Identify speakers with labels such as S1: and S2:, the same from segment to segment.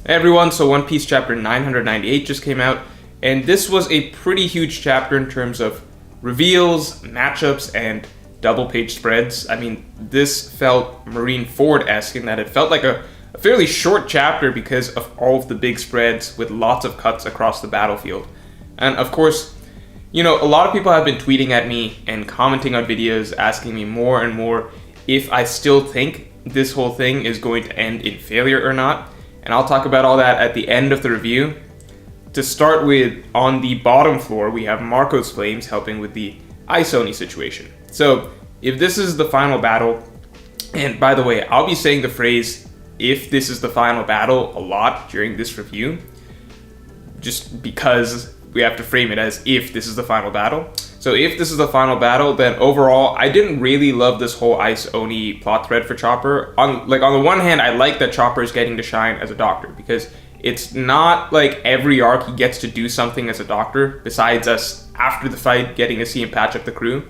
S1: Hey everyone, so One Piece chapter 998 just came out, and this was a pretty huge chapter in terms of reveals, matchups, and double page spreads. I mean, this felt Marineford-esque in that it felt like a fairly short chapter because of all of the big spreads with lots of cuts across the battlefield. And of course, a lot of people have been tweeting at me and commenting on videos asking me more and more if I still think this whole thing is going to end in failure or not. And I'll talk about all that at the end of the review. To start with, on the bottom floor, we have Marco's Flames helping with the Ice Oni situation. So, if this is the final battle, and by the way, I'll be saying the phrase, if this is the final battle, a lot during this review, just because we have to frame it as if this is the final battle. So if this is the final battle, then overall, I didn't really love this whole Ice Oni plot thread for Chopper. On the one hand, I like that Chopper is getting to shine as a doctor, because it's not like every arc he gets to do something as a doctor, besides us after the fight getting to see him patch up the crew.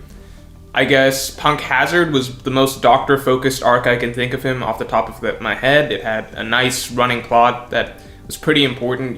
S1: I guess Punk Hazard was the most doctor-focused arc I can think of him off the top of my head. It had a nice running plot that was pretty important,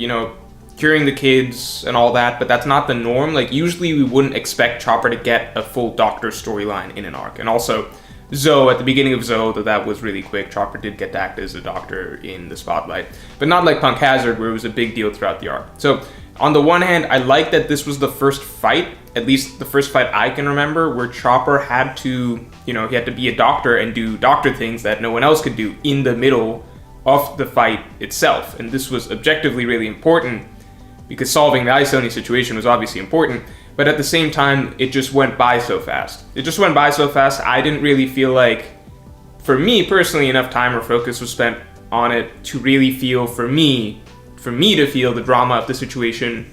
S1: curing the kids and all that, but that's not the norm. Like, usually we wouldn't expect Chopper to get a full doctor storyline in an arc. And also, Zoe, at the beginning of Zoe, that was really quick. Chopper did get to act as a doctor in the spotlight, but not like Punk Hazard, where it was a big deal throughout the arc. So, on the one hand, I like that this was the first fight, at least the first fight I can remember, where Chopper had to, he had to be a doctor and do doctor things that no one else could do in the middle of the fight itself. And this was objectively really important, because solving the Ice Oni situation was obviously important, but at the same time, it just went by so fast. I didn't really feel like, for me personally, enough time or focus was spent on it to really feel, for me to feel the drama of the situation,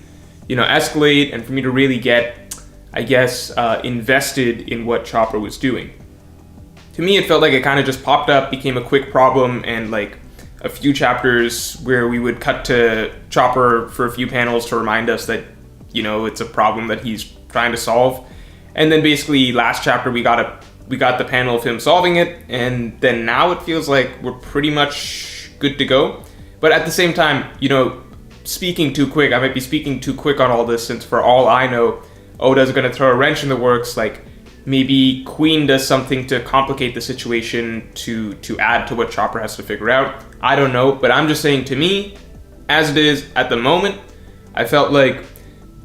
S1: escalate, and for me to really get, I guess, invested in what Chopper was doing. To me, it felt like it kind of just popped up, became a quick problem, and a few chapters where we would cut to Chopper for a few panels to remind us that, it's a problem that he's trying to solve. And then basically last chapter we got the panel of him solving it, and then now it feels like we're pretty much good to go. But at the same time, speaking too quick, I might be speaking too quick on all this, since for all I know, Oda's going to throw a wrench in the works, maybe Queen does something to complicate the situation to add to what Chopper has to figure out. I don't know, but I'm just saying, to me, as it is at the moment, I felt like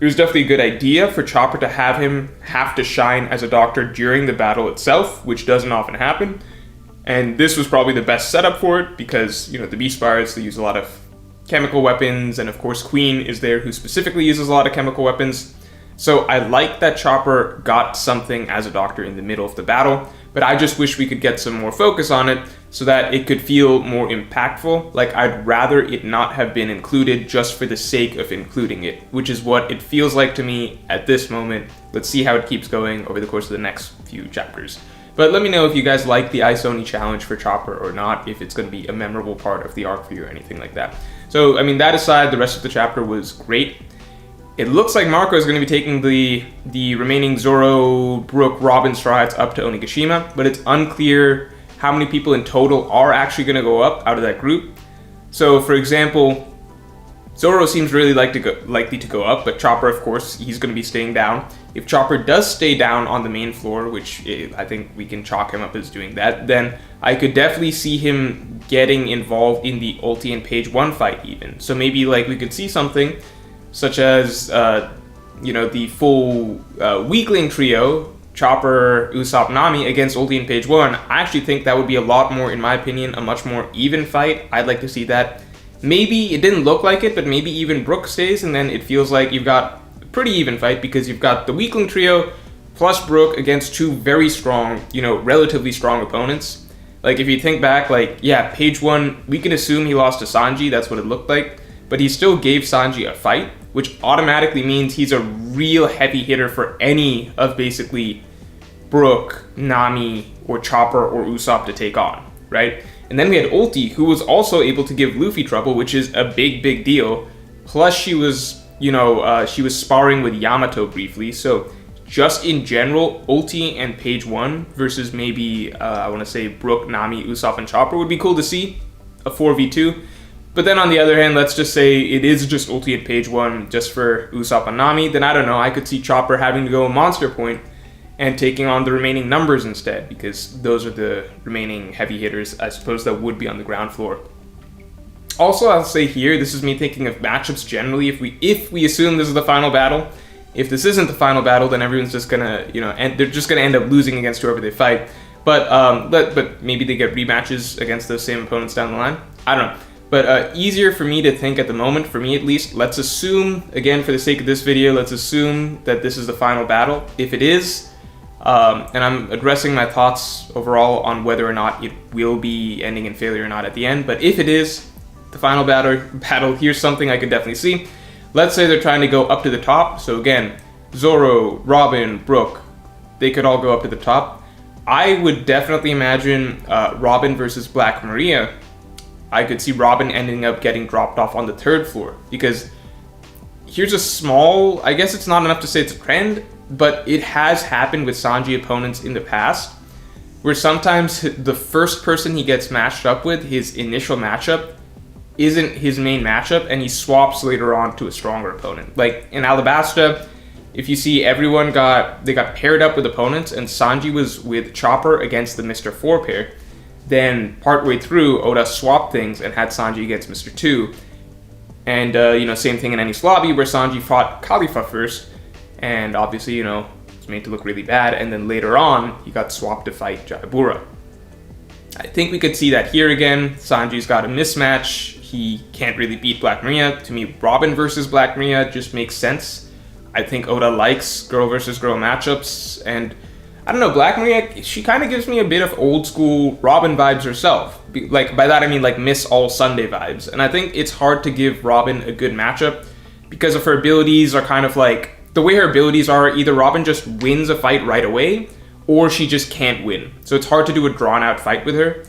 S1: it was definitely a good idea for Chopper to have to shine as a doctor during the battle itself, which doesn't often happen. And this was probably the best setup for it, because, the Beast Pirates, they use a lot of chemical weapons, and of course Queen is there, who specifically uses a lot of chemical weapons. So I like that Chopper got something as a doctor in the middle of the battle, but I just wish we could get some more focus on it so that it could feel more impactful. I'd rather it not have been included just for the sake of including it, which is what it feels like to me at this moment. Let's see how it keeps going over the course of the next few chapters. But let me know if you guys like the Ice Oni challenge for Chopper or not, if it's going to be a memorable part of the arc for you or anything like that. So, that aside, the rest of the chapter was great. It looks like Marco is going to be taking the remaining Zoro, Brook, Robin strides up to Onigashima, but it's unclear how many people in total are actually going to go up out of that group. So, for example, Zoro seems really likely to go up, but Chopper, of course, he's going to be staying down. If Chopper does stay down on the main floor, which I think we can chalk him up as doing that, then I could definitely see him getting involved in the Ulti and Page 1 fight even. So maybe we could see something such as, the full weakling trio, Chopper, Usopp, Nami, against Ulti and Page 1. I actually think that would be a lot more, in my opinion, a much more even fight. I'd like to see that. Maybe it didn't look like it, but maybe even Brook stays, and then it feels like you've got a pretty even fight, because you've got the weakling trio plus Brook against two very strong, relatively strong opponents. If you think back, Page 1, we can assume he lost to Sanji, that's what it looked like, but he still gave Sanji a fight, which automatically means he's a real heavy hitter for any of basically Brook, Nami, or Chopper, or Usopp to take on, right? And then we had Ulti, who was also able to give Luffy trouble, which is a big, big deal. Plus she was, she was sparring with Yamato briefly, so just in general, Ulti and Page 1 versus maybe, I want to say Brook, Nami, Usopp, and Chopper would be cool to see. A 4v2. But then on the other hand, let's just say it is just ulti at page 1 just for Usopp and Nami, then I don't know, I could see Chopper having to go Monster Point and taking on the remaining numbers instead, because those are the remaining heavy hitters, I suppose, that would be on the ground floor. Also, I'll say here, this is me thinking of matchups generally. If we assume this is the final battle, if this isn't the final battle, then everyone's just gonna, and they're just gonna end up losing against whoever they fight. But maybe they get rematches against those same opponents down the line. I don't know. But easier for me to think at the moment, for me at least. Let's assume, again, for the sake of this video, let's assume that this is the final battle. If it is, and I'm addressing my thoughts overall on whether or not it will be ending in failure or not at the end, but if it is the final battle, here's something I could definitely see. Let's say they're trying to go up to the top. So again, Zoro, Robin, Brook, they could all go up to the top. I would definitely imagine Robin versus Black Maria. I could see Robin ending up getting dropped off on the 3rd floor, because here's a small, I guess it's not enough to say it's a trend, but it has happened with Sanji opponents in the past, where sometimes the first person he gets matched up with, his initial matchup, isn't his main matchup, and he swaps later on to a stronger opponent. Like in Alabasta, if you see everyone got paired up with opponents, and Sanji was with Chopper against the Mr. 4 pair, then partway through, Oda swapped things and had Sanji against Mr. 2. And, same thing in Enies Lobby, where Sanji fought Khalifa first, and obviously, it's made to look really bad, and then later on, he got swapped to fight Jayabura. I think we could see that here again. Sanji's got a mismatch. He can't really beat Black Maria. To me, Robin versus Black Maria just makes sense. I think Oda likes girl versus girl matchups, and I don't know, Black Maria, she kind of gives me a bit of old school Robin vibes herself. Like, by that I mean like Miss All Sunday vibes. And I think it's hard to give Robin a good matchup because of her abilities are kind of like, the way her abilities are, either Robin just wins a fight right away, or she just can't win. So it's hard to do a drawn out fight with her,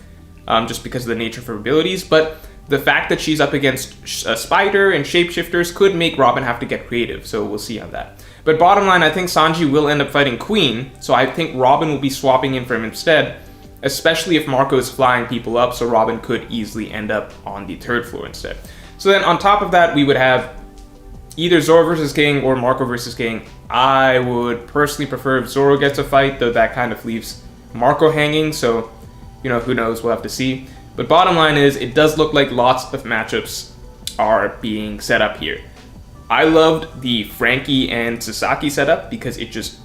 S1: just because of the nature of her abilities. But the fact that she's up against Spider and Shapeshifters could make Robin have to get creative, so we'll see on that. But bottom line, I think Sanji will end up fighting Queen, so I think Robin will be swapping in for him instead, especially if Marco is flying people up, so Robin could easily end up on the 3rd floor instead. So then on top of that, we would have either Zoro versus King or Marco versus King. I would personally prefer if Zoro gets a fight, though that kind of leaves Marco hanging, so, who knows, we'll have to see. But bottom line is, it does look like lots of matchups are being set up here. I loved the Frankie and Sasaki setup because it just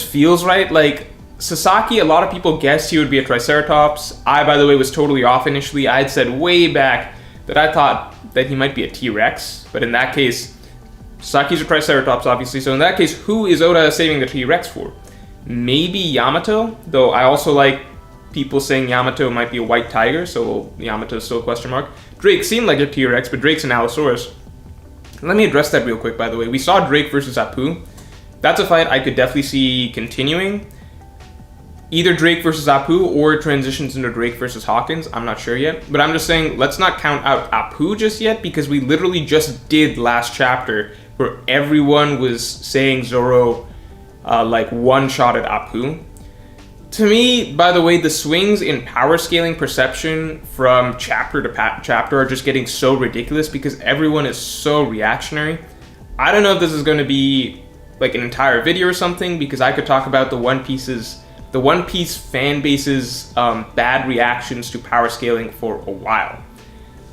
S1: feels right. Like Sasaki, a lot of people guessed he would be a Triceratops. I, by the way, was totally off initially. I had said way back that I thought that he might be a T-Rex, but in that case, Sasaki's a Triceratops, obviously. So in that case, who is Oda saving the T-Rex for? Maybe Yamato, though I also like people saying Yamato might be a white tiger, so Yamato's still a question mark. Drake seemed like a T-Rex, but Drake's an Allosaurus. Let me address that real quick, by the way. We saw Drake versus Apu. That's a fight I could definitely see continuing. Either Drake versus Apu or it transitions into Drake versus Hawkins. I'm not sure yet. But I'm just saying, let's not count out Apu just yet, because we literally just did last chapter where everyone was saying Zoro one-shotted Apu. To me, by the way, the swings in power scaling perception from chapter to chapter are just getting so ridiculous because everyone is so reactionary. I don't know if this is going to be like an entire video or something, because I could talk about the One Piece fan base's bad reactions to power scaling for a while.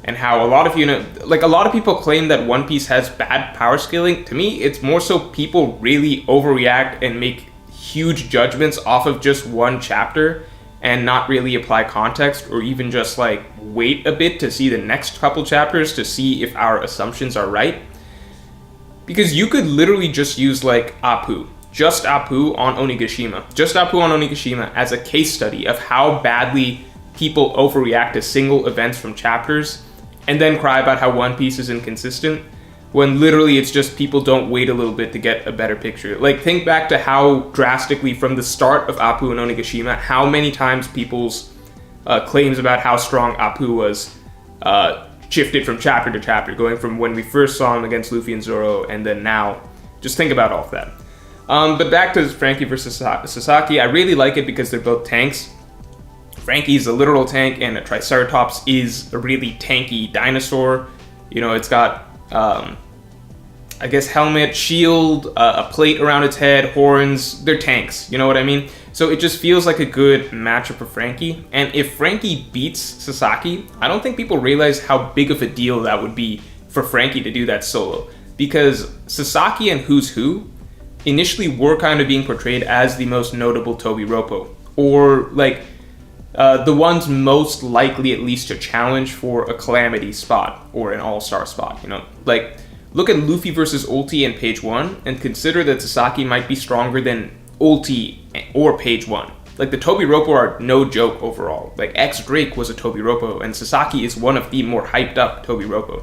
S1: And how a lot of a lot of people claim that One Piece has bad power scaling. To me, it's more so people really overreact and make huge judgments off of just one chapter and not really apply context, or even just wait a bit to see the next couple chapters to see if our assumptions are right. Because you could literally just use Apu, just Apu on Onigashima as a case study of how badly people overreact to single events from chapters and then cry about how One Piece is inconsistent, when literally it's just people don't wait a little bit to get a better picture. Think back to how drastically from the start of Apu and Onigashima, how many times people's claims about how strong Apu was shifted from chapter to chapter, going from when we first saw him against Luffy and Zoro, and then now. Just think about all of that. But back to Frankie versus Sasaki, I really like it because they're both tanks. Frankie's a literal tank, and a Triceratops is a really tanky dinosaur. You know, it's got, I guess, helmet, shield, a plate around its head, horns. They're tanks, you know what I mean? So it just feels like a good matchup for Frankie. And if Frankie beats Sasaki, I don't think people realize how big of a deal that would be for Frankie to do that solo. Because Sasaki and Who's Who initially were kind of being portrayed as the most notable Tobiroppo, or like the ones most likely at least to challenge for a Calamity spot or an All-Star spot, you know? Like, look at Luffy versus Ulti in page 1 and consider that Sasaki might be stronger than Ulti or page 1. Like, the Tobiroppo are no joke overall. Like, X-Drake was a Tobiroppo, and Sasaki is one of the more hyped up Tobiroppo.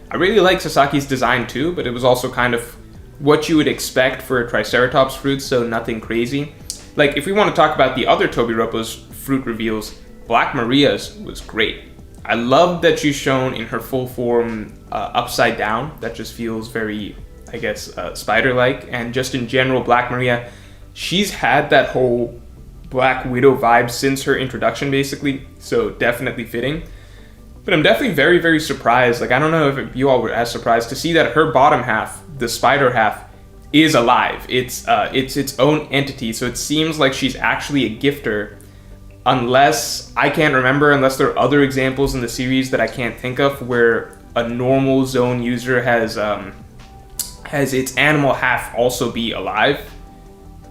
S1: I really like Sasaki's design too, but it was also kind of what you would expect for a Triceratops fruit, so nothing crazy. Like, if we want to talk about the other Tobiroppo's fruit reveals, Black Maria's was great. I love that she's shown in her full form upside down. That just feels very, I guess, spider-like. And just in general, Black Maria, she's had that whole Black Widow vibe since her introduction, basically. So definitely fitting. But I'm definitely very, very surprised. Like, I don't know if you all were as surprised to see that her bottom half, the spider half, is alive. It's its own entity. So it seems like she's actually a gifter. Unless, I can't remember, unless there are other examples in the series that I can't think of where a normal zone user has its animal half also be alive.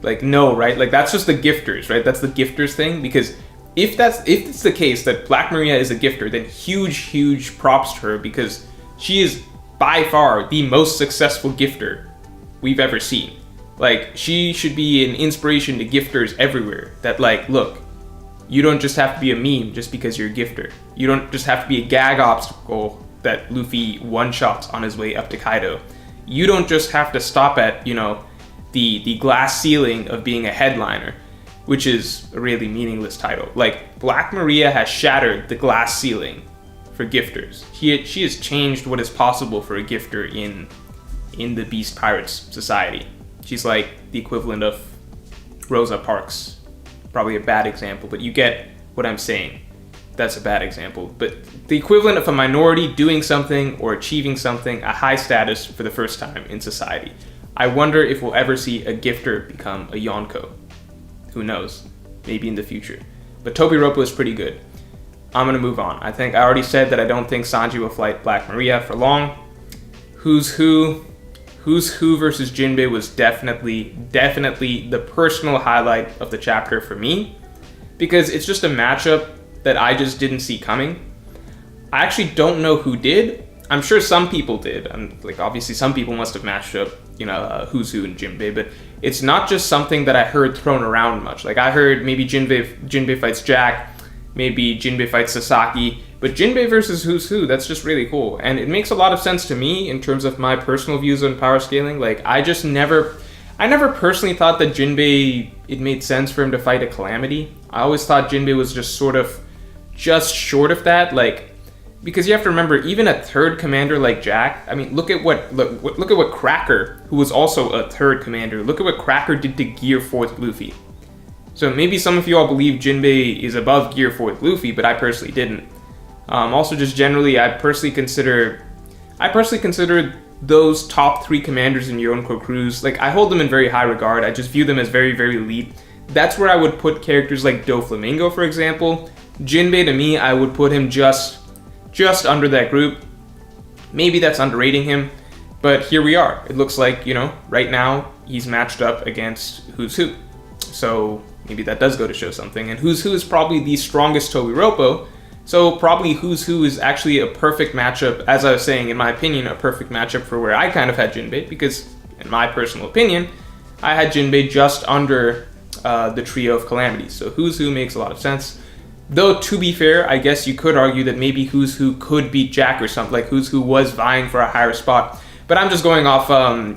S1: Like, no, right? Like, that's just the gifters, right? That's the gifters thing. Because if it's the case that Black Maria is a gifter, then huge props to her, because she is by far the most successful gifter we've ever seen. Like, she should be an inspiration to gifters everywhere. That, like, look, you don't just have to be a meme just because you're a gifter. You don't just have to be a gag obstacle that Luffy one-shots on his way up to Kaido. You don't just have to stop at, you know, the glass ceiling of being a headliner, which is a really meaningless title. Like, Black Maria has shattered the glass ceiling for gifters. She has changed what is possible for a gifter in the Beast Pirates society. She's like the equivalent of Rosa Parks. Probably a bad example, but you get what I'm saying. That's a bad example. But the equivalent of a minority doing something or achieving something, a high status for the first time in society. I wonder if we'll ever see a gifter become a Yonko. Who knows? Maybe in the future. But Tobiroppo is pretty good. I'm going to move on. I already said that I don't think Sanji will fight Black Maria for long. Who's Who versus Jinbei was definitely the personal highlight of the chapter for me, because it's just a matchup that I just didn't see coming. I actually don't know who did. I'm sure some people did. Like, obviously some people must have matched up, you know, Who's Who and Jinbei, but it's not just something that I heard thrown around much. Like, I heard maybe Jinbei fights Jack, maybe Jinbei fights Sasaki, but Jinbei versus Who's Who, that's just really cool. And it makes a lot of sense to me in terms of my personal views on power scaling. Like, I never personally thought that Jinbei, it made sense for him to fight a Calamity. I always thought Jinbei was just sort of just short of that. Like, because you have to remember, even a third commander like Jack, I mean, look at what Cracker, who was also a third commander, look at what Cracker did to Gear 4th Luffy. So maybe some of you all believe Jinbei is above Gear 4th Luffy, but I personally didn't. Also, just generally, I personally consider those top 3 commanders in Yonko crews, like, I hold them in very high regard. I just view them as very, very elite. That's where I would put characters like Doflamingo, for example. Jinbei, to me, I would put him just under that group. Maybe that's underrating him, but here we are. It looks like, you know, right now, he's matched up against Who's Who. So maybe that does go to show something. And Who's Who is probably the strongest Tobiroppo. So probably Who's Who is actually a perfect matchup, as I was saying, in my opinion, a perfect matchup for where I kind of had Jinbei, because in my personal opinion, I had Jinbei just under the trio of Calamities. So Who's Who makes a lot of sense. Though, to be fair, I guess you could argue that maybe Who's Who could beat Jack or something, like Who's Who was vying for a higher spot. But I'm just going off, on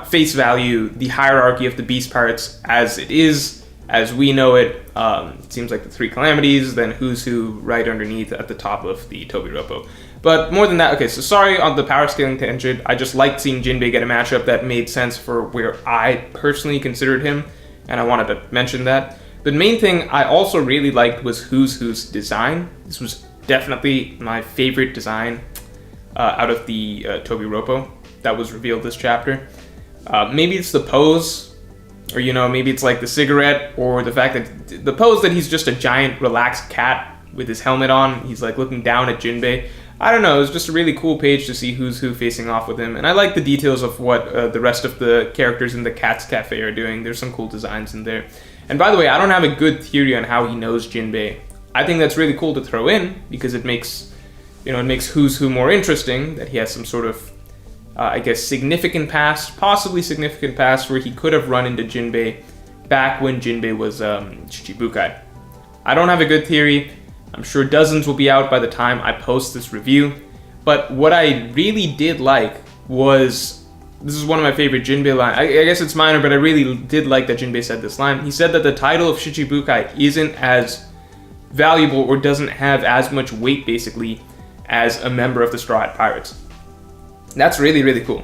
S1: face value, the hierarchy of the Beast Pirates as it is. As we know it, it seems like the 3 Calamities, then Who's Who right underneath at the top of the Tobiroppo. But more than that, okay, so sorry on the power scaling tangent. I just liked seeing Jinbei get a matchup that made sense for where I personally considered him, and I wanted to mention that. The main thing I also really liked was Who's design. This was definitely my favorite design out of the Tobi Roppo that was revealed this chapter. Maybe it's the pose, or maybe it's like the cigarette, or the fact that the pose that he's just a giant relaxed cat with his helmet on. He's like looking down at Jinbei. I don't know, it was just a really cool page to see Who's Who facing off with him, and I like the details of what the rest of the characters in the Cat's Cafe are doing. There's some cool designs in there. And by the way, I don't have a good theory on how he knows Jinbei. I think that's really cool to throw in, because it makes Who's Who more interesting, that he has some sort of, significant past, possibly significant past, where he could have run into Jinbei back when Jinbei was Shichibukai. I don't have a good theory. I'm sure dozens will be out by the time I post this review. But what I really did like was, this is one of my favorite Jinbei lines. I guess it's minor, but I really did like that Jinbei said this line. He said that the title of Shichibukai isn't as valuable, or doesn't have as much weight, basically, as a member of the Straw Hat Pirates. That's really, really cool.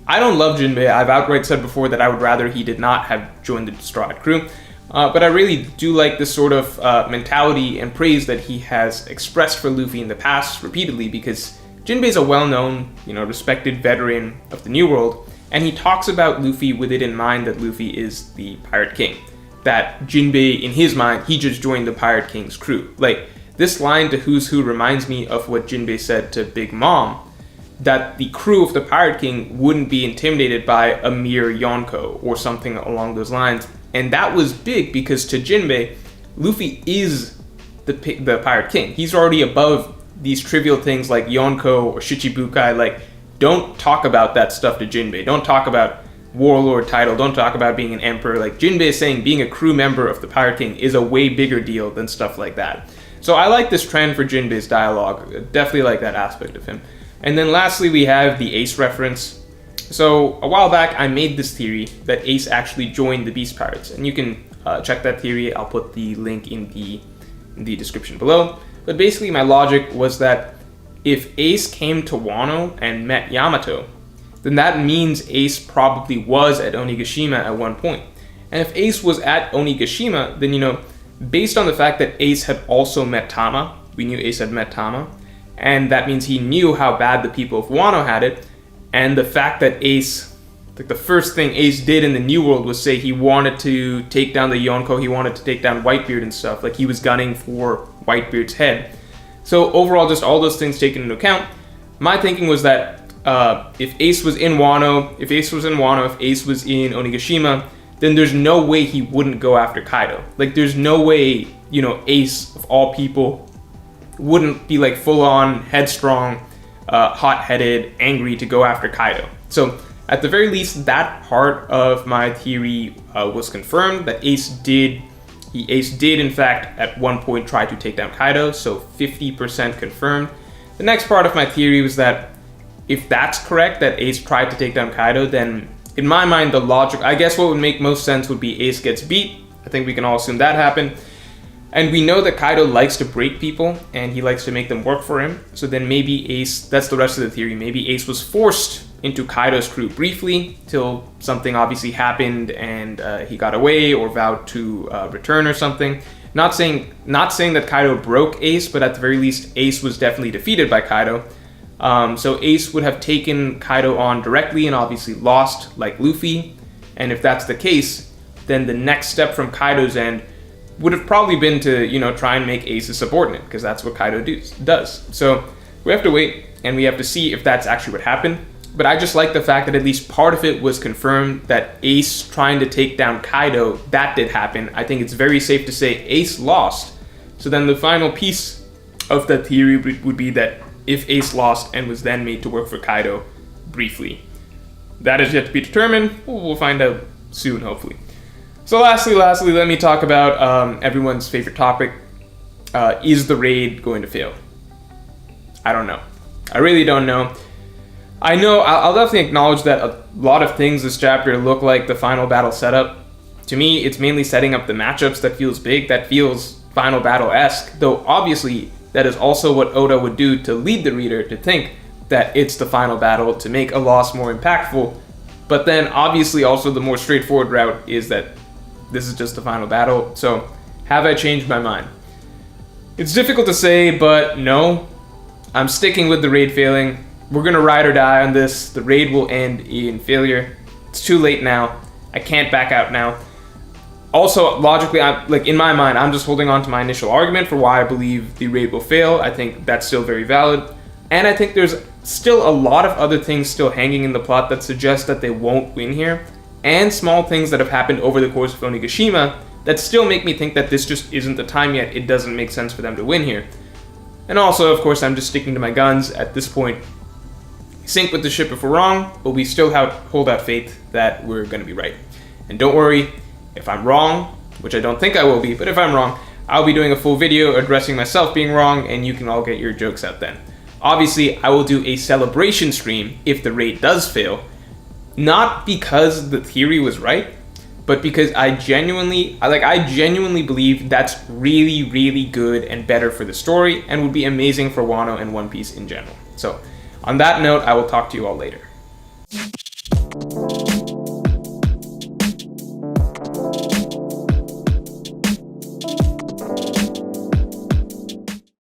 S1: I don't love Jinbei. I've outright said before that I would rather he did not have joined the Straw Hat crew. But I really do like this sort of mentality and praise that he has expressed for Luffy in the past repeatedly, because Jinbei is a well-known, respected veteran of the New World, and he talks about Luffy with it in mind that Luffy is the Pirate King. That Jinbei, in his mind, he just joined the Pirate King's crew. Like, this line to Who's Who reminds me of what Jinbei said to Big Mom, that the crew of the Pirate King wouldn't be intimidated by a mere Yonko or something along those lines. And that was big, because to Jinbei, Luffy is the Pirate King. He's already above these trivial things like Yonko or Shichibukai. Like, don't talk about that stuff to Jinbei. Don't talk about warlord title. Don't talk about being an emperor. Like, Jinbei is saying being a crew member of the Pirate King is a way bigger deal than stuff like that. So I like this trend for Jinbei's dialogue. Definitely like that aspect of him. And then lastly, we have the Ace reference. So a while back, I made this theory that Ace actually joined the Beast Pirates. And you can check that theory. I'll put the link in the description below. But basically, my logic was that if Ace came to Wano and met Yamato, then that means Ace probably was at Onigashima at one point. And if Ace was at Onigashima, then, based on the fact that Ace had also met Tama, we knew Ace had met Tama, and that means he knew how bad the people of Wano had it, and the fact that Ace, like the first thing Ace did in the New World was say he wanted to take down the Yonko, he wanted to take down Whitebeard and stuff, like he was gunning for Whitebeard's head. So overall, just all those things taken into account, my thinking was that if Ace was in Wano, if Ace was in Onigashima, then there's no way he wouldn't go after Kaido. Like, there's no way, Ace, of all people, wouldn't be like full-on, headstrong, hot-headed, angry to go after Kaido. So, at the very least, that part of my theory was confirmed, that Ace did in fact at one point try to take down Kaido, so 50% confirmed. The next part of my theory was that if that's correct, that Ace tried to take down Kaido, then in my mind, the logic, I guess what would make most sense would be Ace gets beat. I think we can all assume that happened. And we know that Kaido likes to break people, and he likes to make them work for him. So then maybe Ace, that's the rest of the theory, maybe Ace was forced into Kaido's crew briefly, till something obviously happened and he got away or vowed to return or something. Not saying that Kaido broke Ace, but at the very least, Ace was definitely defeated by Kaido. So Ace would have taken Kaido on directly and obviously lost, like Luffy. And if that's the case, then the next step from Kaido's end would have probably been to, try and make Ace a subordinate, because that's what Kaido does. So we have to wait, and we have to see if that's actually what happened. But I just like the fact that at least part of it was confirmed, that Ace trying to take down Kaido, that did happen. I think it's very safe to say Ace lost. So then the final piece of that theory would be that if Ace lost and was then made to work for Kaido briefly. That is yet to be determined. We'll find out soon, hopefully. So lastly, let me talk about everyone's favorite topic. Is the raid going to fail? I don't know. I really don't know. I know, I'll definitely acknowledge that a lot of things this chapter look like the final battle setup. To me, it's mainly setting up the matchups that feels big, that feels final battle-esque, though obviously that is also what Oda would do to lead the reader to think that it's the final battle, to make a loss more impactful. But then obviously also the more straightforward route is that, this is just the final battle. So, have I changed my mind? It's difficult to say, but no. I'm sticking with the raid failing. We're gonna ride or die on this. The raid will end in failure. It's too late now. I can't back out now. Also, logically, in my mind, I'm just holding on to my initial argument for why I believe the raid will fail. I think that's still very valid. And I think there's still a lot of other things still hanging in the plot that suggest that they won't win here. And small things that have happened over the course of Onigashima that still make me think that this just isn't the time yet. It doesn't make sense for them to win here. And also, of course, I'm just sticking to my guns at this point. Sink with the ship if we're wrong, but we still hold out faith that we're going to be right. And don't worry, if I'm wrong, which I don't think I will be, but if I'm wrong, I'll be doing a full video addressing myself being wrong, and you can all get your jokes out then. Obviously, I will do a celebration stream if the raid does fail, not because the theory was right, but because I genuinely believe that's really, really good and better for the story, and would be amazing for Wano and One Piece in general. So, on that note, I will talk to you all later.